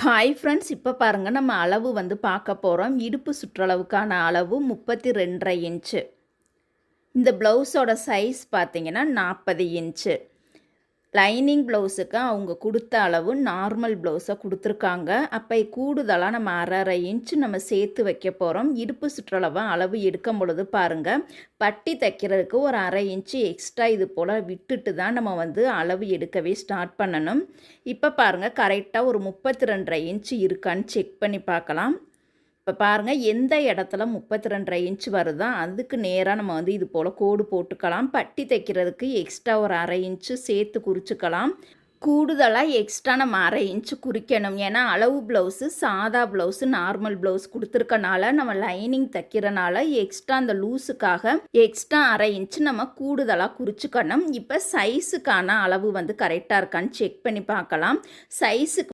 Hi friends, இப்போ பாருங்கள் நம்ம அளவு வந்து பார்க்க போகிறோம். இடுப்பு சுற்றளவுக்கான அளவு 32.5 இன்ச்சு. இந்த ப்ளவுஸோட சைஸ் பார்த்தீங்கன்னா 40 இன்ச்சு. லைனிங் ப்ளவுஸுக்கு அவங்க கொடுத்த அளவு நார்மல் ப்ளவுஸை கொடுத்துருக்காங்க. அப்போ கூடுதலாக நம்ம 1/2 இன்ச்சு நம்ம சேர்த்து வைக்க போகிறோம். இடுப்பு சுற்றளவை அளவு எடுக்கும் பொழுது பாருங்கள், பட்டி தைக்கிறதுக்கு ஒரு 1/2 இன்ச்சு எக்ஸ்ட்ரா இது போல் விட்டுட்டு தான் நம்ம வந்து அளவு எடுக்கவே ஸ்டார்ட் பண்ணணும். இப்போ பாருங்கள், கரெக்டாக ஒரு 32.5 இன்ச்சு இருக்கான்னு செக் பண்ணி பார்க்கலாம். இப்போ பாருங்கள், எந்த இடத்துல 32.5 இன்ச்சு வருதோ அதுக்கு நேராக நம்ம வந்து இது போல் கோடு போட்டுக்கலாம். பட்டி தைக்கிறதுக்கு எக்ஸ்ட்ரா ஒரு 1/2 இன்ச்சு சேர்த்து குறிச்சிக்கலாம். கூடுதலாக எக்ஸ்ட்ரா நம்ம 1/2 இன்ச்சு குறிக்கணும். ஏன்னா அளவு ப்ளவுஸு சாதா ப்ளவுஸு நார்மல் ப்ளவுஸ் கொடுத்துருக்கனால நம்ம லைனிங் தைக்கிறனால எக்ஸ்ட்ரா அந்த லூஸுக்காக எக்ஸ்ட்ரா 1/2 இன்ச்சு நம்ம கூடுதலாக குறிச்சிக்கணும். இப்போ சைஸுக்கான அளவு வந்து கரெக்டாக இருக்கான்னு செக் பண்ணி பார்க்கலாம். சைஸுக்கு